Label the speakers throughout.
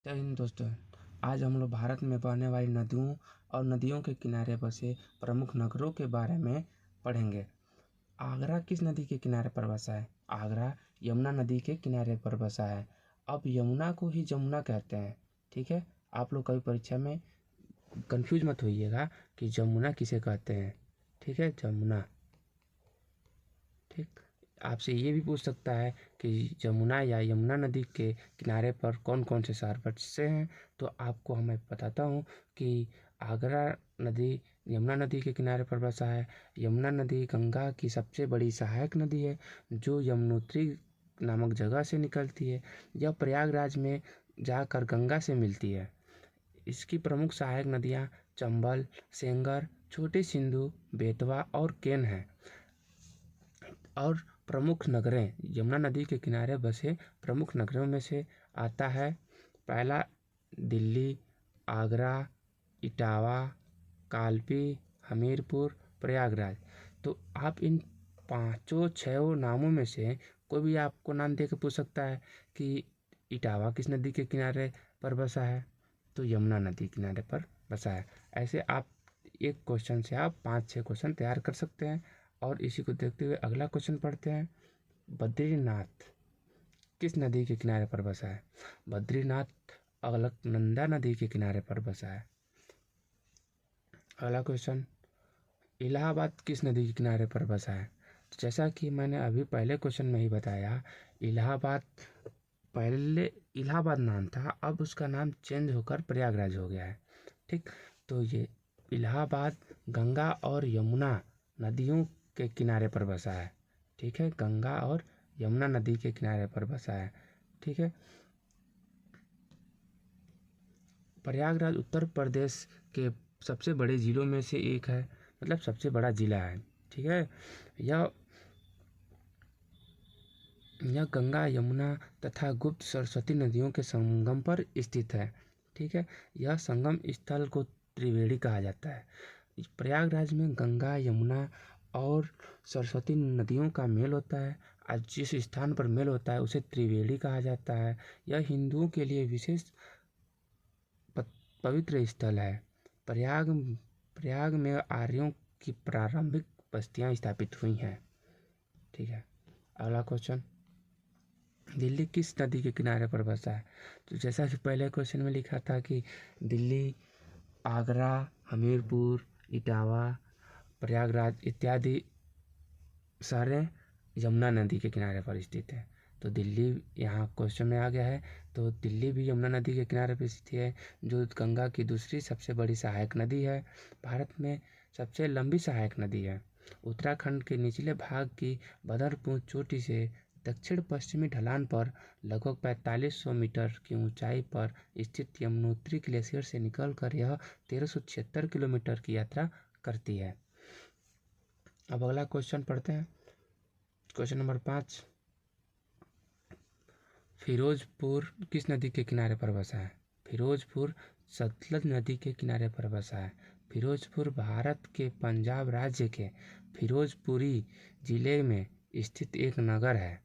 Speaker 1: जय हिंद दोस्तों। आज हम लोग भारत में बहने वाली नदियों और नदियों के किनारे बसे प्रमुख नगरों के बारे में पढ़ेंगे। आगरा किस नदी के किनारे पर बसा है? आगरा यमुना नदी के किनारे पर बसा है। अब यमुना को ही जमुना कहते हैं। ठीक है, आप लोग कभी परीक्षा में कंफ्यूज मत होइएगा कि जमुना किसे कहते हैं। ठीक है, जमुना। ठीक, आपसे ये भी पूछ सकता है कि जमुना या यमुना नदी के किनारे पर कौन कौन से शहर बसे हैं। तो आपको मैं बताता हूँ कि आगरा नदी यमुना नदी के किनारे पर बसा है। यमुना नदी गंगा की सबसे बड़ी सहायक नदी है जो यमुनोत्री नामक जगह से निकलती है। यह प्रयागराज में जाकर गंगा से मिलती है। इसकी प्रमुख सहायक नदियाँ चंबल, सेंगर, छोटी सिंधु, बेतवा और केन हैं। और प्रमुख नगरें यमुना नदी के किनारे बसे प्रमुख नगरों में से आता है पहला दिल्ली, आगरा, इटावा, कालपी, हमीरपुर, प्रयागराज। तो आप इन पाँचों छह नामों में से कोई भी आपको नाम दे के पूछ सकता है कि इटावा किस नदी के किनारे पर बसा है, तो यमुना नदी किनारे पर बसा है। ऐसे आप एक क्वेश्चन से आप 5-6 क्वेश्चन तैयार कर सकते हैं। और इसी को देखते हुए अगला क्वेश्चन पढ़ते हैं। बद्रीनाथ किस नदी के किनारे पर बसा है? बद्रीनाथ अलकनंदा नदी के किनारे पर बसा है। अगला क्वेश्चन, इलाहाबाद किस नदी के किनारे पर बसा है? तो जैसा कि मैंने अभी पहले क्वेश्चन में ही बताया, इलाहाबाद पहले इलाहाबाद नाम था, अब उसका नाम चेंज होकर प्रयागराज हो गया है। ठीक, तो ये इलाहाबाद गंगा और यमुना नदियों के किनारे पर बसा है। ठीक है, गंगा और यमुना नदी के किनारे पर बसा है। ठीक है, प्रयागराज उत्तर प्रदेश के सबसे बड़े ज़िलों में से एक है, मतलब सबसे बड़ा ज़िला है। ठीक है, यह गंगा, यमुना तथा गुप्त सरस्वती नदियों के संगम पर स्थित है। ठीक है, यह संगम स्थल को त्रिवेणी कहा जाता है। प्रयागराज में गंगा, यमुना और सरस्वती नदियों का मेल होता है। आज जिस स्थान पर मेल होता है उसे त्रिवेणी कहा जाता है। यह हिंदुओं के लिए विशेष पवित्र स्थल है। प्रयाग में आर्यों की प्रारंभिक बस्तियां स्थापित हुई हैं। ठीक है, अगला क्वेश्चन, दिल्ली किस नदी के किनारे पर बसा है? तो जैसा कि पहले क्वेश्चन में लिखा था कि दिल्ली, आगरा, हमीरपुर, इटावा, प्रयागराज इत्यादि सारे यमुना नदी के किनारे पर स्थित है। तो दिल्ली यहाँ क्वेश्चन में आ गया है। तो दिल्ली भी यमुना नदी के किनारे पर स्थित है, जो गंगा की दूसरी सबसे बड़ी सहायक नदी है। भारत में सबसे लंबी सहायक नदी है। उत्तराखंड के निचले भाग की बदरपुर चोटी से दक्षिण पश्चिमी ढलान पर लगभग 4500 मीटर की ऊंचाई पर स्थित यमुनोत्री ग्लेशियर से निकलकर यह 1376 किलोमीटर की यात्रा करती है। अब अगला क्वेश्चन पढ़ते हैं। क्वेश्चन नंबर 5, फिरोजपुर किस नदी के किनारे पर बसा है? फिरोजपुर सतलज नदी के किनारे पर बसा है। फिरोजपुर भारत के पंजाब राज्य के फिरोजपुरी जिले में स्थित एक नगर है।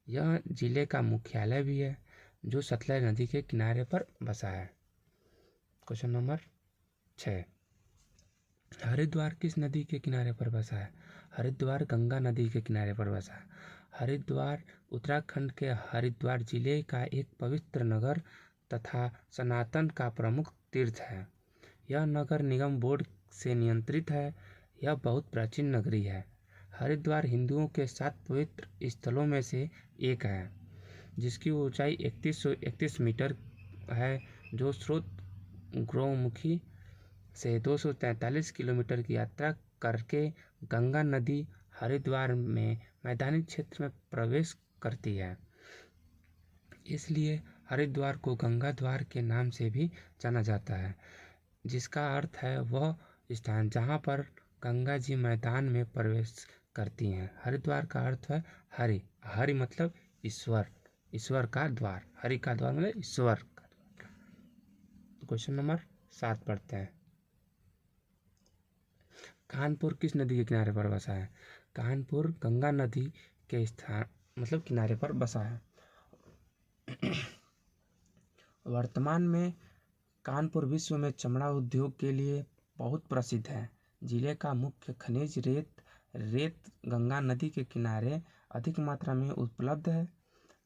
Speaker 1: यह जिले का मुख्यालय भी है, जो सतलज नदी के किनारे पर बसा है। क्वेश्चन नंबर 6, हरिद्वार किस नदी के किनारे पर बसा है? हरिद्वार गंगा नदी के किनारे पर बसा है। हरिद्वार उत्तराखंड के हरिद्वार जिले का एक पवित्र नगर तथा सनातन का प्रमुख तीर्थ है। यह नगर निगम बोर्ड से नियंत्रित है। यह बहुत प्राचीन नगरी है। हरिद्वार हिंदुओं के 7 पवित्र स्थलों में से एक है, जिसकी ऊंचाई 3131 मीटर है, जो स्रोत गौमुखी से 243 किलोमीटर की यात्रा करके गंगा नदी हरिद्वार में मैदानी क्षेत्र में प्रवेश करती है। इसलिए हरिद्वार को गंगा द्वार के नाम से भी जाना जाता है, जिसका अर्थ है वह स्थान जहाँ पर गंगा जी मैदान में प्रवेश करती हैं। हरिद्वार का अर्थ है हरि। हरि मतलब ईश्वर, ईश्वर का द्वार। हरि का द्वार मतलब ईश्वर का द्वार। क्वेश्चन नंबर 7 पढ़ते हैं। कानपुर किस नदी के किनारे पर बसा है? कानपुर गंगा नदी के स्थान मतलब किनारे पर बसा है। वर्तमान में कानपुर विश्व में चमड़ा उद्योग के लिए बहुत प्रसिद्ध है। जिले का मुख्य खनिज रेत गंगा नदी के किनारे अधिक मात्रा में उपलब्ध है,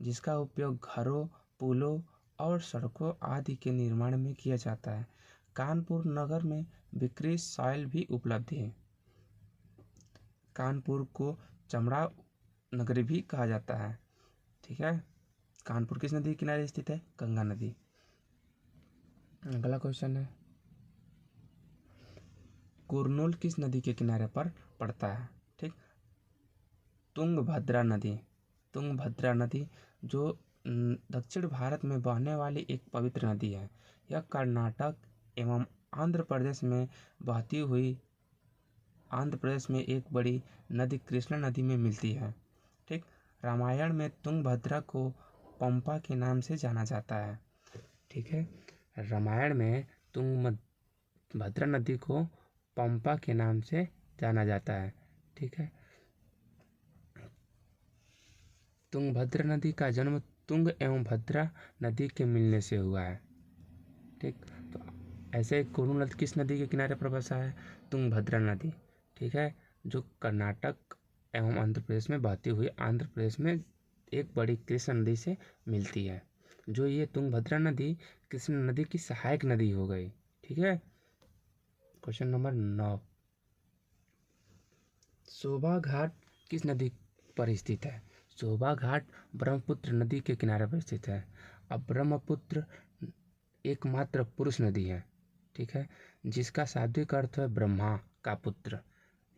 Speaker 1: जिसका उपयोग घरों, पुलों और सड़कों आदि के निर्माण में किया जाता है। कानपुर नगर में बिक्री सॉइल भी उपलब्ध है। कानपुर को चमड़ा नगरी भी कहा जाता है। ठीक है, कानपुर किस नदी के किनारे स्थित है? गंगा नदी। अगला क्वेश्चन है, कुरनूल किस नदी के किनारे पर पड़ता है? ठीक, तुंगभद्रा नदी। तुंगभद्रा नदी जो दक्षिण भारत में बहने वाली एक पवित्र नदी है। यह कर्नाटक एवं आंध्र प्रदेश में बहती हुई आंध्र प्रदेश में एक बड़ी नदी कृष्णा नदी में मिलती है। ठीक, रामायण में तुंगभद्रा को पंपा के नाम से जाना जाता है। ठीक है, रामायण में तुंगभद्रा नदी को पंपा के नाम से जाना जाता है। ठीक है, तुंगभद्रा नदी का जन्म तुंग एवं भद्रा नदी के मिलने से हुआ है। ठीक, तो ऐसे कुरनूल किस नदी के किनारे पर बसा है? तुंगभद्रा नदी। ठीक है, जो कर्नाटक एवं आंध्र प्रदेश में बहती हुई आंध्र प्रदेश में एक बड़ी कृष्ण नदी से मिलती है। जो ये तुंगभद्रा नदी कृष्ण नदी की सहायक नदी हो गई। ठीक है, क्वेश्चन नंबर 9, शोभा घाट किस नदी पर स्थित है? शोभा घाट ब्रह्मपुत्र नदी के किनारे पर स्थित है। अब ब्रह्मपुत्र एकमात्र पुरुष नदी है। ठीक है, जिसका शाब्दिक अर्थ है ब्रह्मा का पुत्र।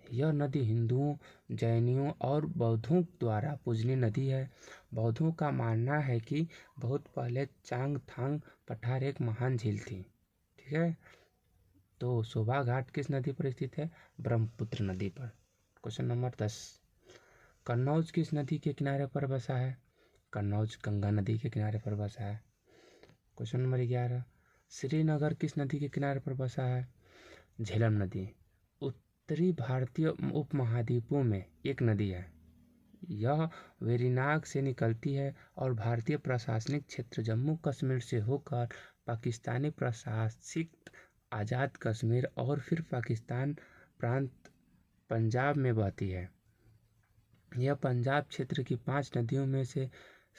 Speaker 1: यह नदी हिंदुओं, जैनियों और बौद्धों द्वारा पूजनीय नदी है। बौद्धों का मानना है कि बहुत पहले चांगथांग पठार एक महान झील थी। ठीक है, तो शोभा घाट किस नदी पर स्थित है? ब्रह्मपुत्र नदी पर। क्वेश्चन नंबर 10, कन्नौज किस नदी के किनारे पर बसा है? कन्नौज गंगा नदी के किनारे पर बसा है। क्वेश्चन नंबर 11, श्रीनगर किस नदी के किनारे पर बसा है? झेलम नदी। उत्तरी भारतीय उपमहाद्वीपों में एक नदी है। यह वेरीनाग से निकलती है और भारतीय प्रशासनिक क्षेत्र जम्मू कश्मीर से होकर पाकिस्तानी प्रशासित आज़ाद कश्मीर और फिर पाकिस्तान प्रांत पंजाब में बहती है। यह पंजाब क्षेत्र की 5 नदियों में से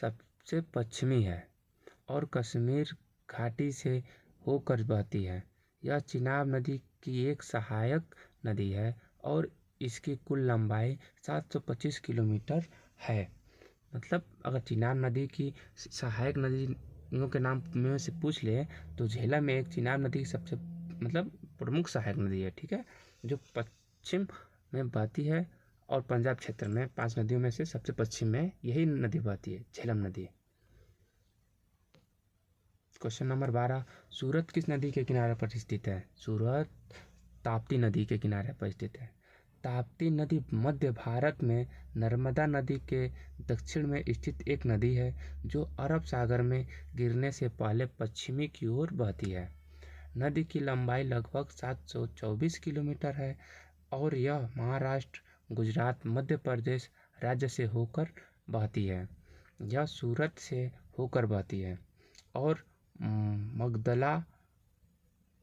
Speaker 1: सबसे पश्चिमी है और कश्मीर घाटी से होकर बहती है। यह चिनाब नदी की एक सहायक नदी है और इसकी कुल लंबाई 725 किलोमीटर है। मतलब अगर चिनाब नदी की सहायक नदियों के नाम में से पूछ ले तो झेलम में एक चिनाब नदी की सबसे प्रमुख सहायक नदी है। ठीक है, जो पश्चिम में बहती है और पंजाब क्षेत्र में 5 नदियों में से सबसे पश्चिम में यही नदी बहती है, झेलम नदी। क्वेश्चन नंबर 12, सूरत किस नदी के किनारे पर स्थित है? सूरत ताप्ती नदी के किनारे पर स्थित है। ताप्ती नदी मध्य भारत में नर्मदा नदी के दक्षिण में स्थित एक नदी है जो अरब सागर में गिरने से पहले पश्चिमी की ओर बहती है। नदी की लंबाई लगभग 724 किलोमीटर है और यह महाराष्ट्र, गुजरात, मध्य प्रदेश राज्य से होकर बहती है। यह सूरत से होकर बहती है और मगदला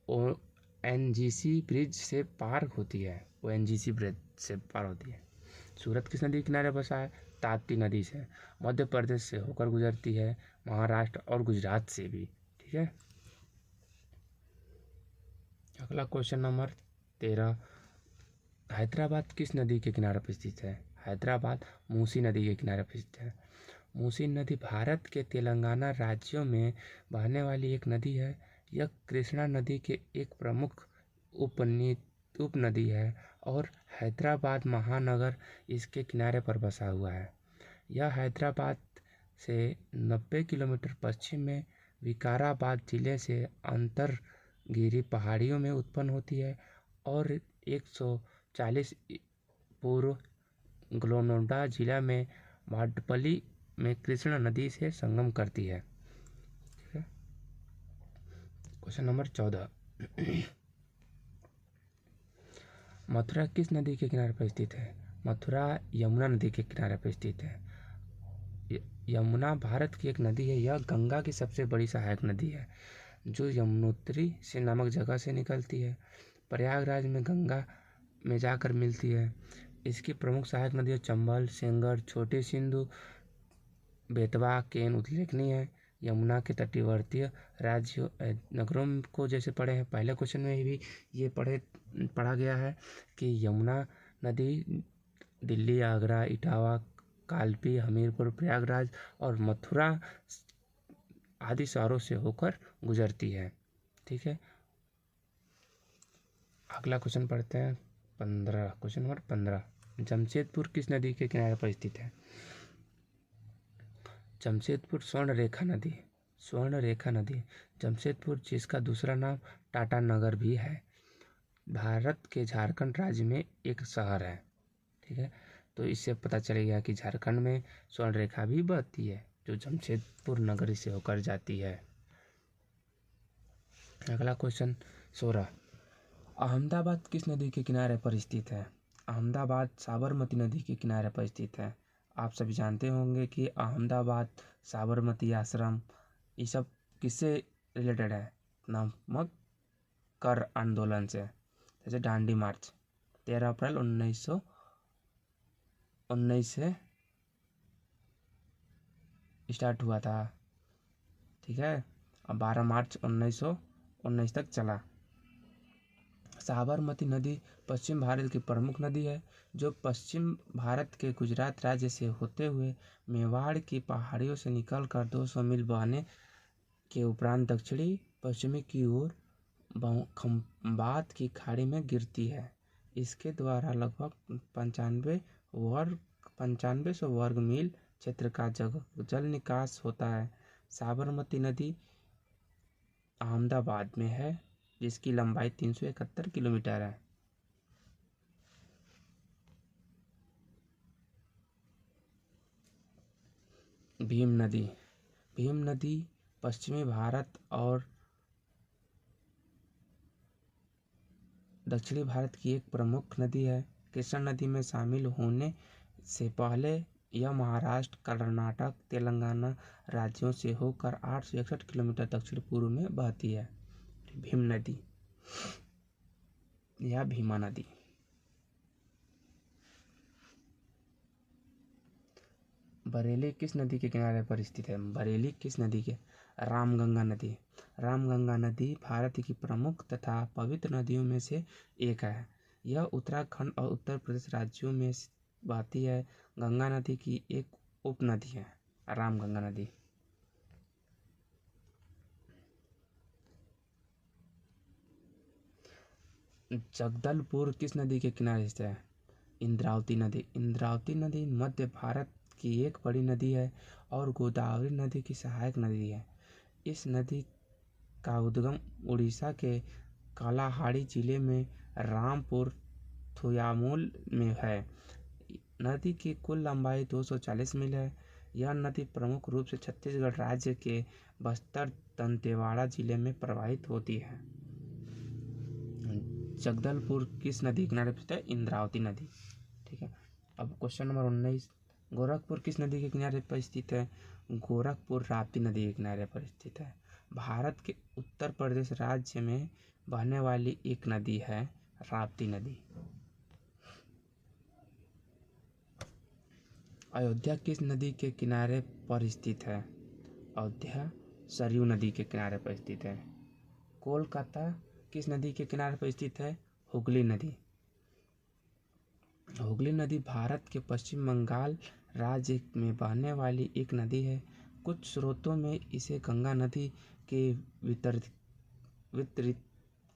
Speaker 1: ओएनजीसी ब्रिज से पार होती है। ओएनजीसी ब्रिज से पार होती है। सूरत किस नदी के किनारे बसा है? ताप्ती नदी से। मध्य प्रदेश से होकर गुजरती है, महाराष्ट्र और गुजरात से भी। ठीक है, अगला क्वेश्चन नंबर 13, हैदराबाद किस नदी के किनारे पर स्थित है? हैदराबाद मूसी नदी के किनारे पर स्थित है। मूसी नदी भारत के तेलंगाना राज्यों में बहने वाली एक नदी है। यह कृष्णा नदी के एक प्रमुख उपनदी है और हैदराबाद महानगर इसके किनारे पर बसा हुआ है। यह हैदराबाद से 90 किलोमीटर पश्चिम में विकाराबाद जिले से अंतरगिरी पहाड़ियों में उत्पन्न होती है और 140 पूर्व ग्लोनोडा जिला में भाटपल्ली में कृष्णा नदी से संगम करती है। क्वेश्चन नंबर 14, मथुरा किस नदी के किनारे पर स्थित है? मथुरा यमुना नदी के किनारे पर स्थित है। यमुना भारत की एक नदी है। यह गंगा की सबसे बड़ी सहायक नदी है जो यमुनोत्री से नामक जगह से निकलती है, प्रयागराज में गंगा में जाकर मिलती है। इसकी प्रमुख सहायक नदियाँ चंबल, सेंगर, छोटी सिंधु, बेतवा, केन उल्लेखनीय है। यमुना के तटीवर्ती राज्यों नगरों को जैसे पढ़े हैं, पहले क्वेश्चन में भी ये पढ़ा गया है कि यमुना नदी दिल्ली, आगरा, इटावा, कालपी, हमीरपुर, प्रयागराज और मथुरा आदि शहरों से होकर गुजरती है। ठीक है, अगला क्वेश्चन पढ़ते हैं। क्वेश्चन नंबर 15, जमशेदपुर किस नदी के किनारे पर स्थित है? जमशेदपुर स्वर्ण रेखा नदी जमशेदपुर, जिसका दूसरा नाम टाटा नगर भी है, भारत के झारखंड राज्य में एक शहर है। ठीक है, तो इससे पता चलेगा कि झारखंड में स्वर्ण रेखा भी बहती है जो जमशेदपुर नगरी से होकर जाती है। अगला क्वेश्चन 16, अहमदाबाद किस नदी के किनारे पर स्थित है? अहमदाबाद साबरमती नदी के किनारे पर स्थित है। आप सभी जानते होंगे कि अहमदाबाद, साबरमती आश्रम, ये सब किससे रिलेटेड है? नमक कर आंदोलन से। जैसे दांडी मार्च 13 अप्रैल 1919 से स्टार्ट हुआ था। ठीक है, और 12 मार्च 1919 तक चला। साबरमती नदी पश्चिम भारत की प्रमुख नदी है जो पश्चिम भारत के गुजरात राज्य से होते हुए मेवाड़ की पहाड़ियों से निकलकर 200 मील बहने के उपरांत दक्षिणी पश्चिमी की ओर खंबात की खाड़ी में गिरती है। इसके द्वारा लगभग 9500 वर्ग मील क्षेत्र का जल निकास होता है। साबरमती नदी अहमदाबाद में है जिसकी लंबाई 371 किलोमीटर है। भीम नदी पश्चिमी भारत और दक्षिणी भारत की एक प्रमुख नदी है। कृष्णा नदी में शामिल होने से पहले यह महाराष्ट्र, कर्नाटक, तेलंगाना राज्यों से होकर 861 किलोमीटर दक्षिण पूर्व में बहती है। भीम नदी या भीमा नदी। बरेली किस नदी के किनारे पर स्थित है? बरेली किस नदी के? रामगंगा नदी भारत की प्रमुख तथा पवित्र नदियों में से एक है। यह उत्तराखंड और उत्तर प्रदेश राज्यों में बहती है। गंगा नदी की एक उपनदी है रामगंगा नदी। जगदलपुर किस नदी के किनारे स्थित है? इंद्रावती नदी मध्य भारत की एक बड़ी नदी है और गोदावरी नदी की सहायक नदी है। इस नदी का उद्गम उड़ीसा के कालाहांडी जिले में रामपुर थुयामूल में है। नदी की कुल लंबाई 240 मील है। यह नदी प्रमुख रूप से छत्तीसगढ़ राज्य के बस्तर दंतेवाड़ा जिले में प्रवाहित होती है। जगदलपुर किस नदी किनारे पर स्थित है? इंद्रावती नदी। ठीक है, अब क्वेश्चन नंबर 19, गोरखपुर किस नदी के किनारे पर स्थित है? गोरखपुर राप्ती नदी के किनारे पर स्थित है। भारत के उत्तर प्रदेश राज्य में बहने वाली एक नदी है राप्ती नदी। अयोध्या किस नदी के किनारे पर स्थित है? अयोध्या सरयू नदी के किनारे पर स्थित है। कोलकाता किस नदी के किनारे पर स्थित है? हुगली नदी भारत के पश्चिम बंगाल राज्य में बहने वाली एक नदी है। कुछ स्रोतों में इसे गंगा नदी के वितरित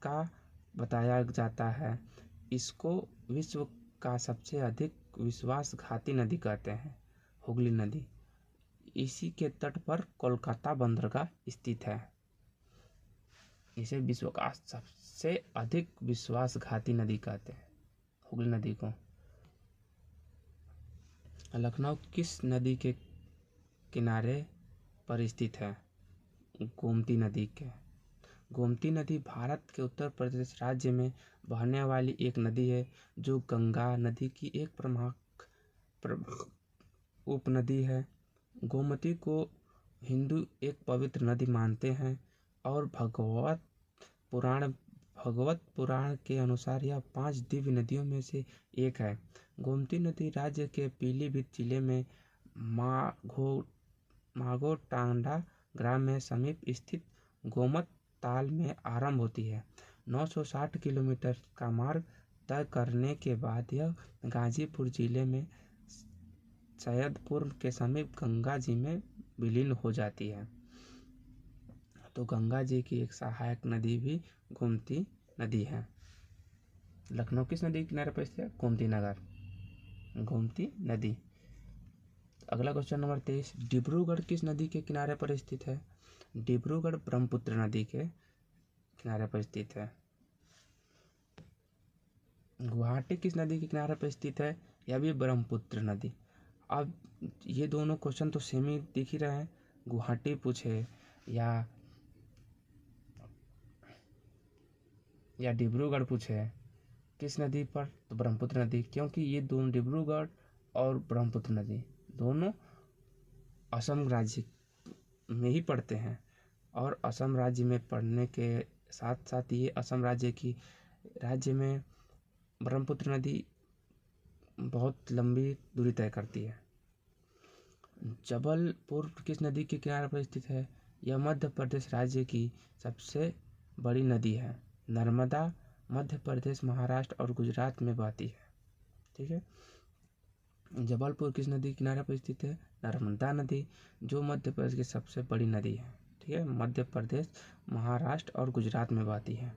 Speaker 1: का बताया जाता है। इसको विश्व का सबसे अधिक विश्वासघाती नदी कहते हैं। हुगली नदी इसी के तट पर कोलकाता बंदरगाह स्थित है। इसे विश्व का सबसे अधिक विश्वासघाती नदी कहते हैं हुगली नदी को। लखनऊ किस नदी के किनारे पर स्थित है? गोमती नदी भारत के उत्तर प्रदेश राज्य में बहने वाली एक नदी है जो गंगा नदी की एक प्रमुख उपनदी है। गोमती को हिंदू एक पवित्र नदी मानते हैं और भगवत पुराण के अनुसार यह 5 दिव्य नदियों में से एक है। गोमती नदी राज्य के पीलीभीत जिले में माघोटांडा ग्राम में समीप स्थित गोमत ताल में आरंभ होती है। 960 किलोमीटर का मार्ग तय करने के बाद यह गाजीपुर जिले में सैयदपुर के समीप गंगा जी में विलीन हो जाती है। तो गंगा जी की एक सहायक नदी भी गोमती नदी है। लखनऊ किस नदी के किनारे पर स्थित है? गोमती नगर, गोमती नदी। अगला क्वेश्चन नंबर 23, डिब्रूगढ़ किस नदी के किनारे पर स्थित है? डिब्रूगढ़ ब्रह्मपुत्र नदी के किनारे पर स्थित है। गुवाहाटी किस नदी के किनारे पर स्थित है? यह भी ब्रह्मपुत्र नदी। अब ये दोनों क्वेश्चन तो सेम ही दिख ही रहे हैं। गुवाहाटी पूछे या डिब्रूगढ़ पूछे किस नदी पर, तो ब्रह्मपुत्र नदी, क्योंकि ये दोनों डिब्रूगढ़ और ब्रह्मपुत्र नदी दोनों असम राज्य में ही पड़ते हैं और असम राज्य में पड़ने के साथ साथ ये असम राज्य में ब्रह्मपुत्र नदी बहुत लंबी दूरी तय करती है। जबलपुर किस नदी के किनारे पर स्थित है? यह मध्य प्रदेश राज्य की सबसे बड़ी नदी है। नर्मदा मध्य प्रदेश, महाराष्ट्र और गुजरात में बहती है। ठीक है। जबलपुर किस नदी के किनारे पर स्थित है? नर्मदा नदी, जो मध्य प्रदेश की सबसे बड़ी नदी है। ठीक है। मध्य प्रदेश, महाराष्ट्र और गुजरात में बहती है।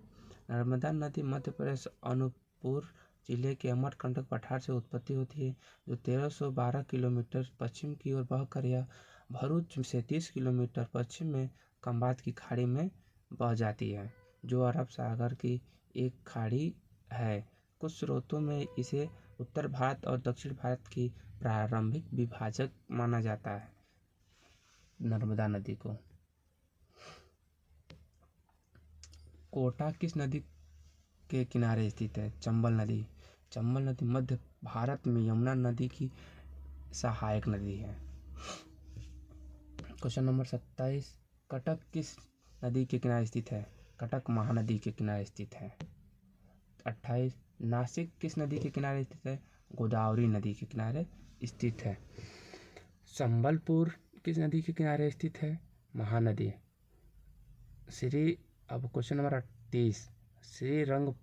Speaker 1: नर्मदा नदी मध्य प्रदेश अनूपपुर जिले के अमरकंटक पठार से उत्पत्ति होती है, जो 1312 किलोमीटर पश्चिम की ओर बहकर यह भरूच से 30 किलोमीटर पश्चिम में खंभात की खाड़ी में बह जाती है, जो अरब सागर की एक खाड़ी है। कुछ स्रोतों में इसे उत्तर भारत और दक्षिण भारत की प्रारंभिक विभाजक माना जाता है, नर्मदा नदी को। कोटा किस नदी के किनारे स्थित है? चंबल नदी। चंबल नदी मध्य भारत में यमुना नदी की सहायक नदी है। क्वेश्चन नंबर 27, कटक किस नदी के किनारे स्थित है? कटक महानदी के किनारे स्थित है। 28, नासिक किस नदी के किनारे स्थित है? गोदावरी नदी के किनारे स्थित है। संबलपुर किस नदी के किनारे स्थित है? महानदी। अब क्वेश्चन नंबर 38, श्रीरंगपत्तनम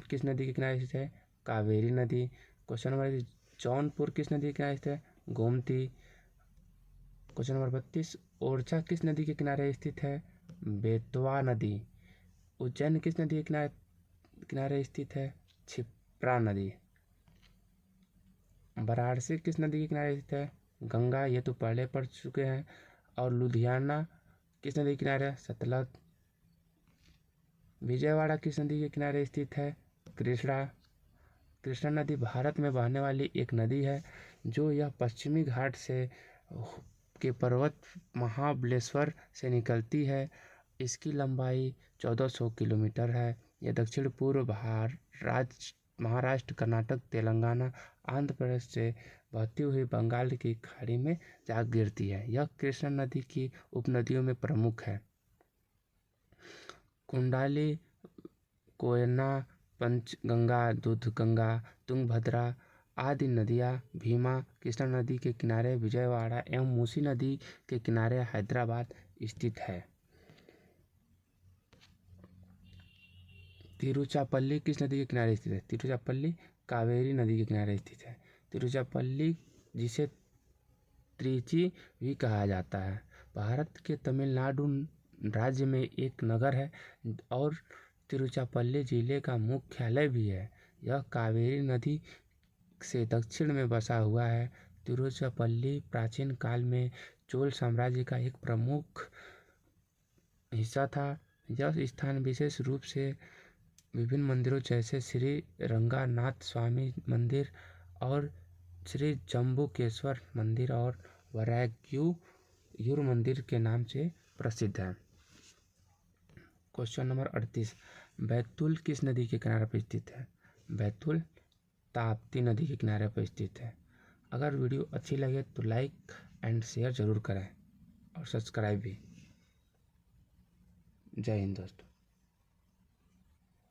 Speaker 1: किस नदी के किनारे स्थित है? कावेरी नदी। क्वेश्चन नंबर, जौनपुर किस नदी के किनारे स्थित है? गोमती। क्वेश्चन नंबर 32, ओरछा किस नदी के किनारे स्थित है? बेतवा नदी। उज्जैन किस नदी के किनारे स्थित है? क्षिप्रा नदी। वाराणसी किस नदी के किनारे स्थित है? गंगा, ये तो पहले पढ़ चुके हैं। और लुधियाना किस नदी के किनारे है? सतलज। विजयवाड़ा किस नदी के किनारे स्थित है? कृष्णा। कृष्णा नदी भारत में बहने वाली एक नदी है, जो यह पश्चिमी घाट के पर्वत महाबलेश्वर से निकलती है। इसकी लंबाई 1400 किलोमीटर है। यह दक्षिण पूर्व महाराष्ट्र, कर्नाटक, तेलंगाना, आंध्र प्रदेश से बहती हुई बंगाल की खाड़ी में जा गिरती है। यह कृष्णा नदी की उपनदियों में प्रमुख है। कुंडाली, कोयना, पंचगंगा, दूधगंगा, तुंगभद्रा आदि नदियाँ भीमा, कृष्णा नदी के किनारे विजयवाड़ा एवं मूसी नदी के किनारे हैदराबाद स्थित है। तिरुचिरापल्ली किस नदी के किनारे स्थित है? तिरुचिरापल्ली कावेरी नदी के किनारे स्थित है। तिरुचिरापल्ली, जिसे त्रिची भी कहा जाता है, भारत के तमिलनाडु राज्य में एक नगर है और तिरुचिरापल्ली जिले का मुख्यालय भी है। यह कावेरी नदी से दक्षिण में बसा हुआ है। तिरुचिरापल्ली प्राचीन काल में चोल साम्राज्य का एक प्रमुख हिस्सा था। यह स्थान विशेष रूप से विभिन्न मंदिरों जैसे श्री रंगनाथ स्वामी मंदिर और श्री जम्बुकेश्वर मंदिर और वराहगिरी मंदिर के नाम से प्रसिद्ध है। क्वेश्चन नंबर 38, बैतूल किस नदी के किनारे पर स्थित है? बैतूल ताप्ती नदी के किनारे पर स्थित है। अगर वीडियो अच्छी लगे तो लाइक एंड शेयर ज़रूर करें और सब्सक्राइब भी। जय हिंद दोस्तों।